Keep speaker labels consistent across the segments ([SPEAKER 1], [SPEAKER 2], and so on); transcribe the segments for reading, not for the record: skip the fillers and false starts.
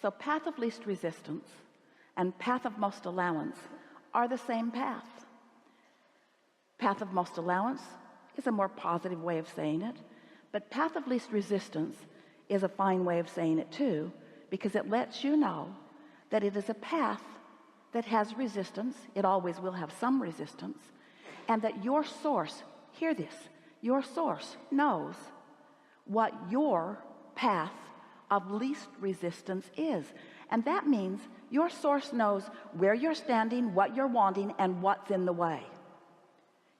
[SPEAKER 1] So path of least resistance and path of most allowance are the same path. Path of most allowance is a more positive way of saying it, but path of least resistance is a fine way of saying it too, because it lets you know that it is a path that has resistance. It always will have some resistance, and that your source, hear this, your source knows what your path of least resistance is. And that means your source knows where you're standing, what you're wanting, and what's in the way.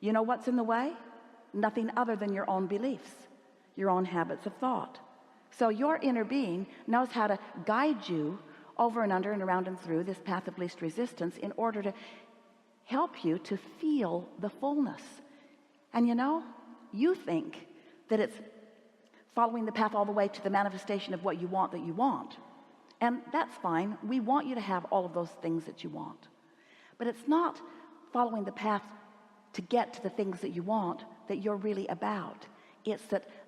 [SPEAKER 1] You know what's in the way? Nothing other than your own beliefs, your own habits of thought. So your inner being knows how to guide you over and under and around and through this path of least resistance in order to help you to feel the fullness. And you know, you think that it's following the path all the way to the manifestation of what you want that you want. And that's fine. We want you to have all of those things that you want. But it's not following the path to get to the things that you want that you're really about. It's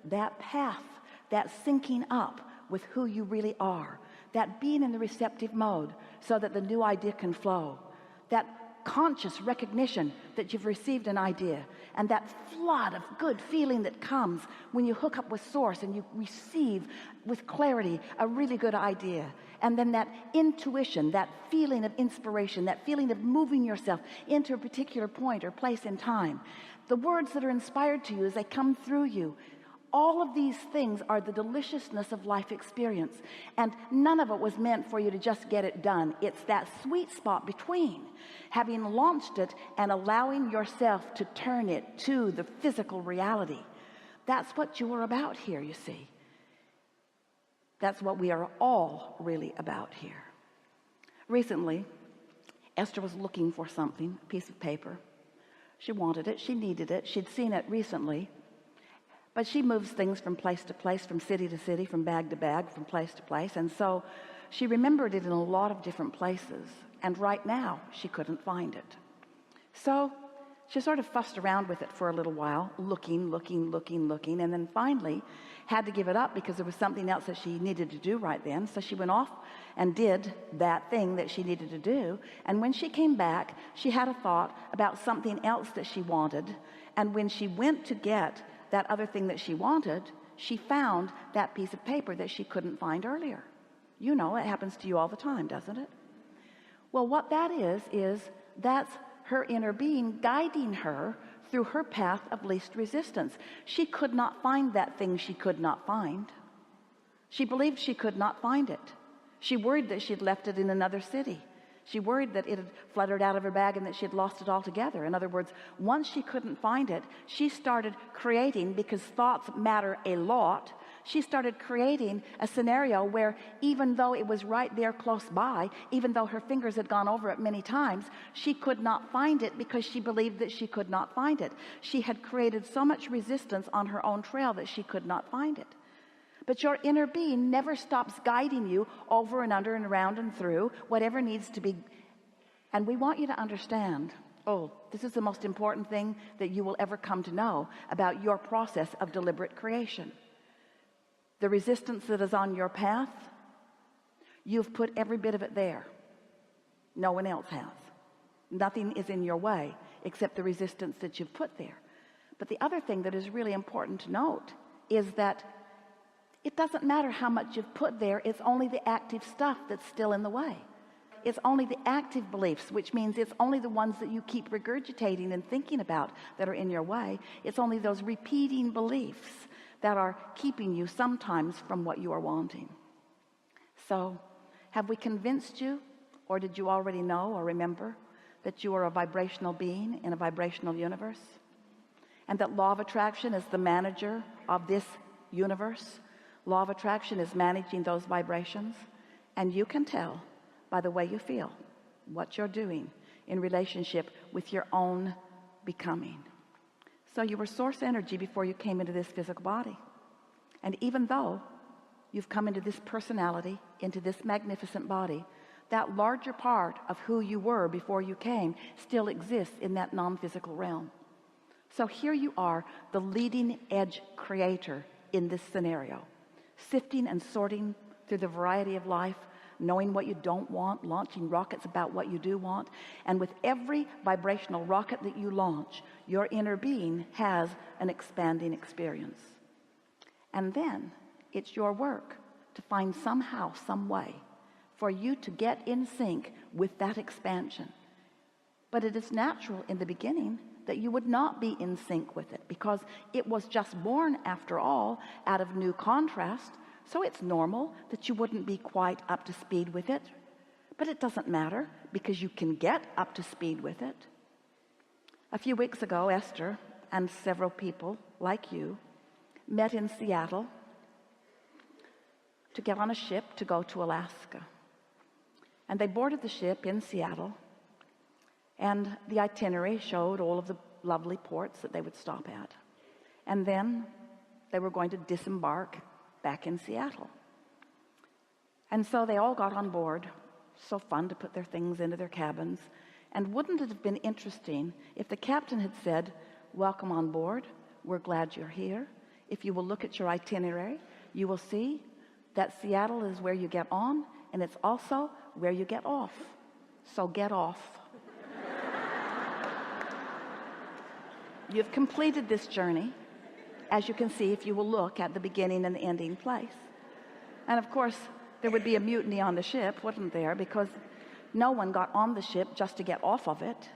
[SPEAKER 1] that path, that syncing up with who you really are, that being in the receptive mode so that the new idea can flow, that conscious recognition that you've received an idea, and that flood of good feeling that comes when you hook up with source and you receive with clarity a really good idea. And then that intuition, that feeling of inspiration, that feeling of moving yourself into a particular point or place in time, the words that are inspired to you as they come through you. All of these things are the deliciousness of life experience, and none of it was meant for you to just get it done. It's that sweet spot between having launched it and allowing yourself to turn it to the physical reality. That's what you are about here, you see. That's what we are all really about here. Recently, Esther was looking for something, a piece of paper. She wanted it, she needed it, she'd seen it recently. But she moves things from place to place, from city to city, from bag to bag, from place to place. And so she remembered it in a lot of different places. And right now, she couldn't find it. So she sort of fussed around with it for a little while, looking, and then finally had to give it up because there was something else that she needed to do right then. So she went off and did that thing that she needed to do. And when she came back, she had a thought about something else that she wanted. And when she went to get that other thing that she wanted, she found that piece of paper that she couldn't find earlier. You know, it happens to you all the time, doesn't it? Well, what that is that's her inner being guiding her through her path of least resistance. She could not find that thing she could not find. She believed she could not find it. She worried that she'd left it in another city. She worried that it had fluttered out of her bag and that she had lost it altogether. In other words, once she couldn't find it, she started creating, because thoughts matter a lot, she started creating a scenario where even though it was right there close by, even though her fingers had gone over it many times, she could not find it because she believed that she could not find it. She had created so much resistance on her own trail that she could not find it. But your inner being never stops guiding you over and under and around and through whatever needs to be. And we want you to understand, this is the most important thing that you will ever come to know about your process of deliberate creation. The resistance that is on your path, you've put every bit of it there. No one else has. Nothing is in your way except the resistance that you've put there. But the other thing that is really important to note is that it doesn't matter how much you've put there. It's only the active stuff that's still in the way. It's only the active beliefs, which means it's only the ones that you keep regurgitating and thinking about that are in your way. It's only those repeating beliefs that are keeping you sometimes from what you are wanting. So, have we convinced you, or did you already know or remember that you are a vibrational being in a vibrational universe? And that law of attraction is the manager of this universe? Law of attraction is managing those vibrations, and you can tell by the way you feel what you're doing in relationship with your own becoming. So you were source energy before you came into this physical body. And even though you've come into this personality, into this magnificent body, that larger part of who you were before you came still exists in that non-physical realm. So here you are, the leading edge creator in this scenario, sifting and sorting through the variety of life knowing what you don't want, launching rockets about what you do want. And with every vibrational rocket that you launch, your inner being has an expanding experience. And then it's your work to find somehow, some way for you to get in sync with that expansion. But it is natural in the beginning that you would not be in sync with it, because it was just born, after all, out of new contrast. So it's normal that you wouldn't be quite up to speed with it. But it doesn't matter, because you can get up to speed with it. A few weeks ago, Esther and several people like you met in Seattle to get on a ship to go to Alaska. And they boarded the ship in Seattle, and the itinerary showed all of the lovely ports that they would stop at. And then they were going to disembark back in Seattle. And so they all got on board. So fun to put their things into their cabins. And wouldn't it have been interesting if the captain had said, "Welcome on board. We're glad you're here. If you will look at your itinerary, you will see that Seattle is where you get on, and it's also where you get off. So get off." You've completed this journey, as you can see if you will look at the beginning and the ending place. And of course, there would be a mutiny on the ship, wouldn't there? Because no one got on the ship just to get off of it.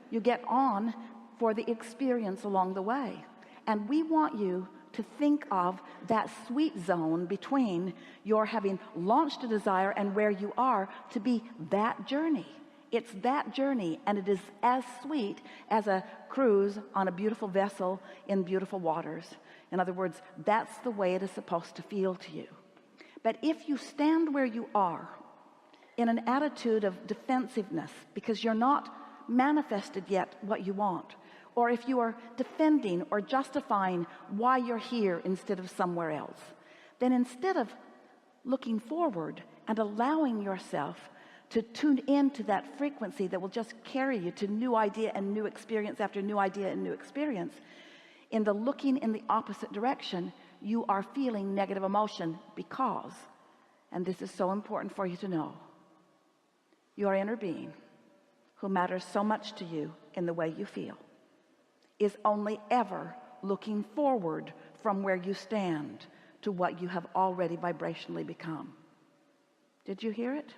[SPEAKER 1] You get on for the experience along the way. And we want you to think of that sweet zone between your having launched a desire and where you are to be that journey. It's that journey, and it is as sweet as a cruise on a beautiful vessel in beautiful waters. In other words, that's the way it is supposed to feel to you. But if you stand where you are in an attitude of defensiveness because you're not manifested yet what you want, or if you are defending or justifying why you're here instead of somewhere else, then instead of looking forward and allowing yourself to tune into that frequency that will just carry you to new idea and new experience after new idea and new experience, in the looking in the opposite direction, you are feeling negative emotion because, and this is so important for you to know, your inner being, who matters so much to you in the way you feel, is only ever looking forward from where you stand to what you have already vibrationally become. Did you hear it?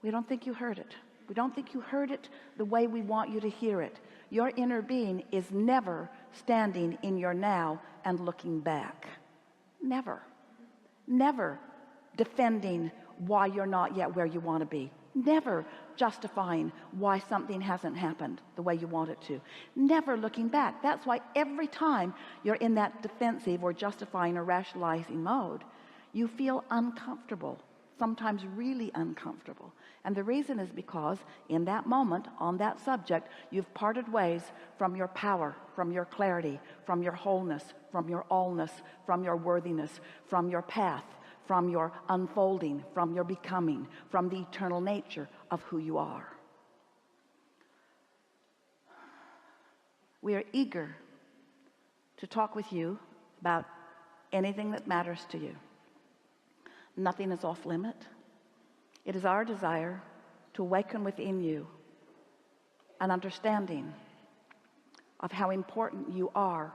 [SPEAKER 1] We don't think you heard it. We don't think you heard it the way we want you to hear it. Your inner being is never standing in your now and looking back. Never. Never defending why you're not yet where you want to be. Never justifying why something hasn't happened the way you want it to. Never looking back. That's why every time you're in that defensive or justifying or rationalizing mode, you feel uncomfortable, sometimes really uncomfortable. And the reason is because in that moment, on that subject, you've parted ways from your power, from your clarity, from your wholeness, from your allness, from your worthiness, from your path, from your unfolding, from your becoming, from the eternal nature of who you are. We are eager to talk with you about anything that matters to you. Nothing is off limit. It is our desire to awaken within you an understanding of how important you are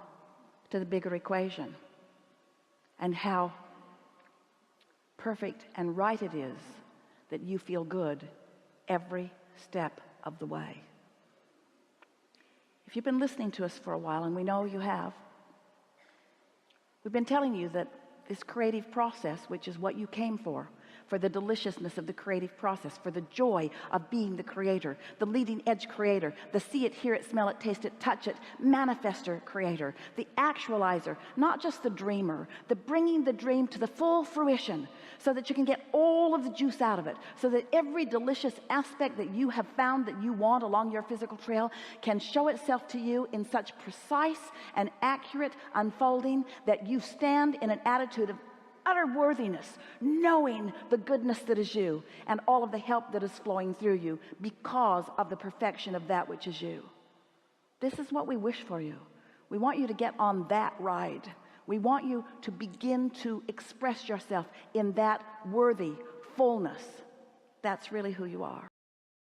[SPEAKER 1] to the bigger equation, and how perfect and right it is that you feel good every step of the way. If you've been listening to us for a while, and we know you have, we've been telling you that this creative process, which is what you came for the deliciousness of the creative process, for the joy of being the creator, the leading edge creator, the see it, hear it, smell it, taste it, touch it, manifester creator, the actualizer, not just the dreamer, the bringing the dream to the full fruition so that you can get all of the juice out of it, so that every delicious aspect that you have found that you want along your physical trail can show itself to you in such precise and accurate unfolding that you stand in an attitude of utter worthiness, knowing the goodness that is you and all of the help that is flowing through you because of the perfection of that which is you. This is what we wish for you. We want you to get on that ride. We want you to begin to express yourself in that worthy, fullness. That's really who you are.